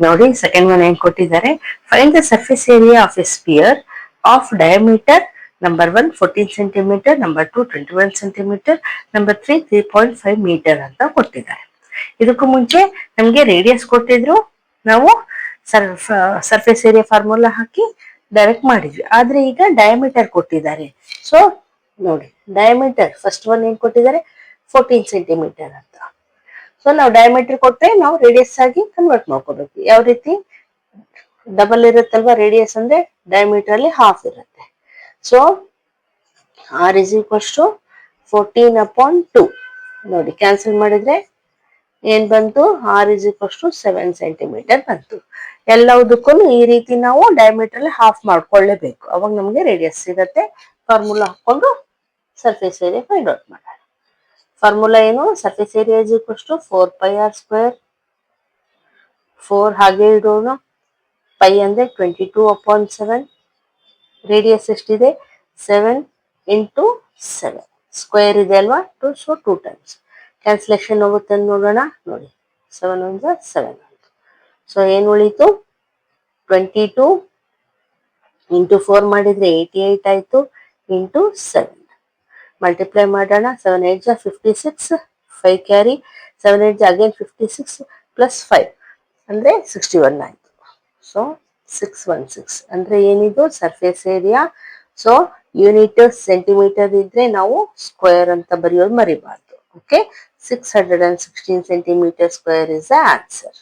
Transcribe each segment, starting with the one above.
ನೋಡಿ second one ಏನ್ ಕೊಟ್ಟಿದ್ದಾರೆ, find the surface area of a sphere of diameter number 1 14 centimetre, number 2 21 centimetre, number 3 3.5 metre ಅಂತ ಕೊಟ್ಟಿದ್ದಾರೆ. ಇದಕ್ಕೂ ಮುಂಚೆ ನಮಗೆ ರೇಡಿಯಸ್ ಕೊಟ್ಟಿದ್ರು, ನಾವು ಸರ್ಫೇಸ್ ಏರಿಯಾ ಫಾರ್ಮುಲಾ ಹಾಕಿ ಡೈರೆಕ್ಟ್ ಮಾಡಿದ್ವಿ. ಆದ್ರೆ ಈಗ ಡಯಾಮೀಟರ್ ಕೊಟ್ಟಿದ್ದಾರೆ. ಸೊ ನೋಡಿ, ಡಯಾಮೀಟರ್ ಫಸ್ಟ್ ಒನ್ ಏನ್ ಕೊಟ್ಟಿದ್ದಾರೆ, 14 ಸೆಂಟಿಮೀಟರ್ ಅಂತ. ಸೊ ನಾವು ಡಯಾಮೀಟರ್ ಕೊಟ್ಟರೆ ನಾವು ರೇಡಿಯಸ್ ಆಗಿ ಕನ್ವರ್ಟ್ ಮಾಡ್ಕೋಬೇಕು. ಯಾವ ರೀತಿ, ಡಬಲ್ ಇರುತ್ತಲ್ವಾ ರೇಡಿಯಸ್ ಅಂದ್ರೆ, ಡಯಾಮೀಟರ್ ಅಲ್ಲಿ ಹಾಫ್ ಇರುತ್ತೆ. So r is equals to 14/2. ನೋಡಿ ಕ್ಯಾನ್ಸಲ್ ಮಾಡಿದ್ರೆ ಏನ್ ಬಂತು, r is equals to 7 centimetre ಬಂತು. ಎಲ್ಲದಕ್ಕೂ ಈ ರೀತಿ ನಾವು ಡಯಾಮೀಟರ್ ಅಲ್ಲಿ ಹಾಫ್ ಮಾಡ್ಕೊಳ್ಳೇಬೇಕು, ಅವಾಗ ನಮಗೆ ರೇಡಿಯಸ್ ಸಿಗತ್ತೆ. ಫಾರ್ಮುಲಾ ಹಾಕೊಂಡು ಸರ್ಫೇಸ್ ಏರಿಯಾ ಫೈಂಡ್ ಔಟ್ ಮಾಡೋಣ. ಫಾರ್ಮುಲಾ ಏನು, surface area is equals to 4πr². 4 ಹಾಗೆ ಇಡೋಣ, ಪೈ ಅಂದ್ರೆ 22/7. ರೇಡಿಯಸ್ ಎಷ್ಟಿದೆ, 7 × 7. ಸ್ಕ್ವೇರ್ ಇದೆ ಅಲ್ವಾ, 2, ಸೊ 2 ಟೈಮ್ಸ್. ಕ್ಯಾನ್ಸಲೇಷನ್ ಹೋಗುತ್ತೆ ಅಂತ ನೋಡೋಣ. ನೋಡಿ 7 1 7. ಸೊ ಏನ್ ಉಳಿತು, 22 × 4 ಮಾಡಿದ್ರೆ 88 ಆಯ್ತು, ಇಂಟು 7 ಮಲ್ಟಿಪ್ಲೈ ಮಾಡೋಣ. 7 8 56, 5 ಕ್ಯಾರಿ, 7 8 ಅಗೇನ್ 56 ಪ್ಲಸ್ 5 ಅಂದ್ರೆ 61 ಆಯ್ತು. ಸೊ 616 ಅಂದ್ರೆ ಏನಿದು, surface area. So unit centimetre ಇದ್ರೆ ನಾವು ಸ್ಕ್ವೇರ್ ಅಂತ ಬರೆಯೋದು ಮರಿಬಾರ್ದು. Okay, 616 centimetre square is the answer.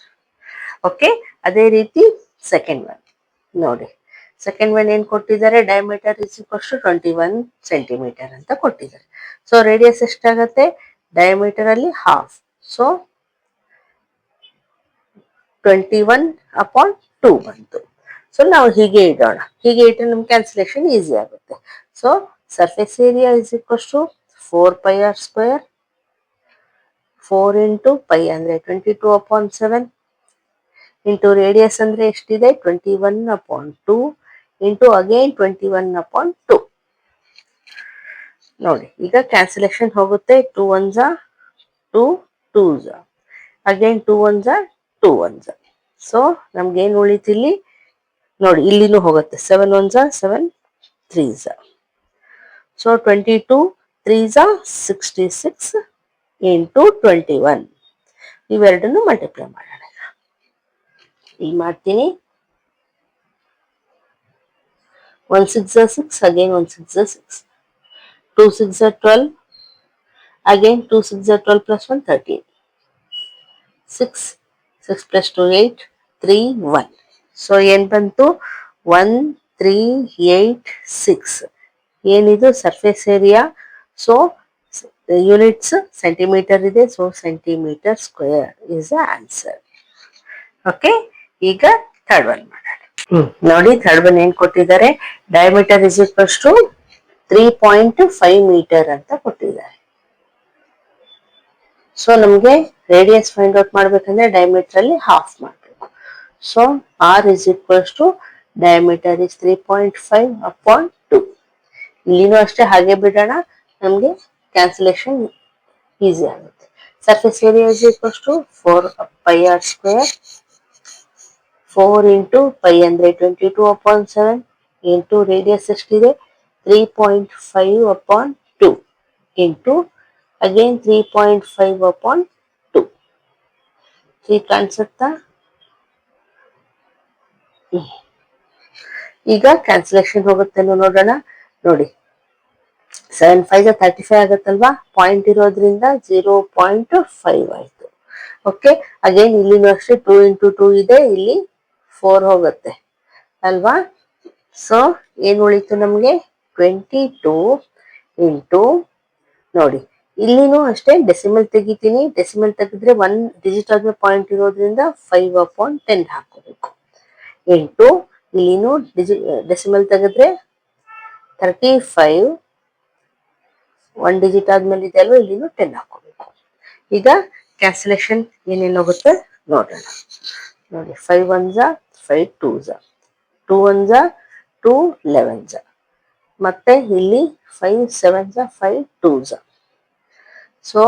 Okay, ಅದೇ ರೀತಿ ಸೆಕೆಂಡ್ ಒನ್ ನೋಡಿ. ಸೆಕೆಂಡ್ ಒನ್ ಏನ್ ಕೊಟ್ಟಿದ್ದಾರೆ, diameter is equals to 21 centimetre ಅಂತ ಕೊಟ್ಟಿದ್ದಾರೆ. ಸೊ ರೇಡಿಯಸ್ ಎಷ್ಟಾಗತ್ತೆ, ಡಯಾಮೀಟರ್ ಅಲ್ಲಿ ಹಾಫ್. ಸೊ 21/2 ಬಂತು. ಸೊ ನಾವು ಹೀಗೆ ಇಡೋಣ. ಹೀಗೆ ಇಟ್ಟರೆ ನಮ್ಗೆ ಕ್ಯಾನ್ಸಲೇಷನ್ ಈಸಿ ಆಗುತ್ತೆ. So surface area is equals to 4πr². 4 × π ಅಂದ್ರೆ 22/7, ಇಂಟು ರೇಡಿಯಸ್ ಅಂದ್ರೆ ಎಷ್ಟಿದೆ, 21/2, ಇಂಟು ಅಗೇನ್ 21/2. ನೋಡಿ ಈಗ ಕ್ಯಾನ್ಸಲೇಷನ್ ಹೋಗುತ್ತೆ. 2 1s 2 2s, again 2 1s 2 1s. So ನಮ್ಗೇನು ಉಳಿತು ಇಲ್ಲಿ ನೋಡಿ, ಇಲ್ಲಿನೂ ಹೋಗುತ್ತೆ. 7 1s 7 3s. So 22 3s 66 into 21. ಇವೆರಡನ್ನು ಮಲ್ಟಿಪ್ಲೈ ಮಾಡೋಣ. ಈಗ ಮಾಡ್ತೀನಿ. 1 6 6, again 1 6 6, 2 6 12, again 2 6 12 plus 1 13, 6 6 plus 2 8, 3 1. So ಏನ್ ಬಂತು, 1 3 8 6. ಏನಿದು surface area. So units centimetre ಇದೆ, so centimetre square is the answer. Okay, ಈಗ ಥರ್ಡ್ ಒನ್ ಮಾಡೋಣ. ನೋಡಿ ಥರ್ಡ್ ಒನ್ ಏನ್ ಕೊಟ್ಟಿದ್ದಾರೆ, diameter is equals to 3.5 metre ಅಂತ ಕೊಟ್ಟಿದ್ದಾರೆ. ಸೊ ನಮ್ಗೆ ರೇಡಿಯಸ್ ಫೈಂಡ್ ಔಟ್ ಮಾಡ್ಬೇಕಂದ್ರೆ ಡಯಾಮೀಟರ್ ಅಲ್ಲಿ ಹಾಫ್ ಮಾಡಬೇಕು. So r is equals to diameter is 3.5/2. ಇಲ್ಲಿನೂ ಅಷ್ಟೇ ಹಾಗೆ ಬಿಡೋಣ, ನಮ್ಗೆ ಕ್ಯಾನ್ಸಲೇಷನ್ ಈಸಿ ಆಗುತ್ತೆ. Surface area is equals to 4πr². 4 × π ಅಂದ್ರೆ 22/7, ಇಂಟು ರೇಡಿಯಸ್ ಎಷ್ಟಿದೆ, 3.5/2, ಇಂಟು ಅಗೇನ್ 3.5/2. 3 ಕಾಣಿಸುತ್ತಾ. ಈಗ ಕ್ಯಾನ್ಸಲೇಷನ್ ಹೋಗುತ್ತೆ ನೋಡೋಣ. ನೋಡಿ 7 5 35 ಆಗುತ್ತಲ್ವಾ, ಪಾಯಿಂಟ್ ಇರೋದ್ರಿಂದ 0.5 ಆಯ್ತು. ಓಕೆ, ಅಗೇನ್ ಇಲ್ಲಿನೂ ಅಷ್ಟೇ 2 × 2 ಇದೆ, ಇಲ್ಲಿ 4 ಹೋಗುತ್ತೆ ಅಲ್ವಾ. ಸೊ ಏನ್ ಉಳಿತು ನಮ್ಗೆ, 22 ಇಂಟು ನೋಡಿ ಇಲ್ಲಿನೂ ಅಷ್ಟೇ ಡೆಸಿಮಲ್ ತೆಗಿತೀನಿ. ಡೆಸಿಮಲ್ ತೆಗೆದ್ರೆ 1 ಡಿಜಿಟ್ ಆದ್ಮೇಲೆ ಪಾಯಿಂಟ್ ಇರೋದ್ರಿಂದ 5/10 ಹಾಕೋಬೇಕು. ಇಂಟು ಇಲ್ಲಿನೂ ಡೆಸಿಮಲ್ ತೆಗೆದ್ರೆ 35, 1 ಡಿಜಿಟ್ ಆದ್ಮೇಲೆ ಇದೆ ಅಲ್ವಾ, ಇಲ್ಲಿನೂ 10 ಹಾಕೋಬೇಕು. ಈಗ ಕ್ಯಾನ್ಸಲೇಷನ್ ಏನೇನು ಹೋಗುತ್ತೆ ನೋಡೋಣ. ನೋಡಿ 5 1s 5 2s, 2 1s 2 11s, ಮತ್ತೆ ಇಲ್ಲಿ 5 7s 5 2s. ಸೊ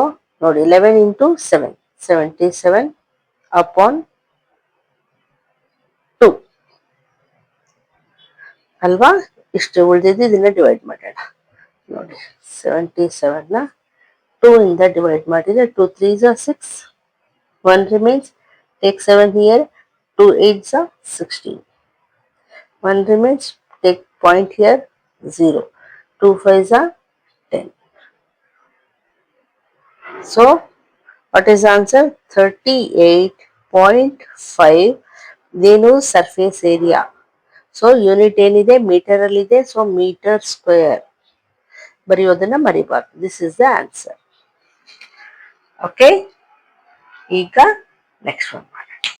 ನೋಡಿ 11 × 7 77/2. ಅಲ್ವಾ? ಇಷ್ಟು ಉಳಿದಿದ್ದು ಇದನ್ನ ಡಿವೈಡ್ ಮಾಡೋಣ. ನೋಡಿ 77ನ 2 ಇಂದ ಡಿವೈಡ್ ಮಾಡಿದರೆ 2 3s are 6, 1 remains, take 7 here, 2 8s are 16, 1 remains, take point here, 0, 2 5s are 10. So what is the answer? 38.5 ಇದೇನು ಸರ್ಫೇಸ್ ಏರಿಯಾ. ಸೊ ಯೂನಿಟ್ ಏನಿದೆ ಮೀಟರ್ ಅಲ್ಲಿ ಇದೆ, ಸೊ ಮೀಟರ್ ಸ್ಕ್ವೇರ್ ಬರೆಯೋದನ್ನ ಮರಿಬಾರ್ದು. This is the answer. Okay, ಈಗ next one.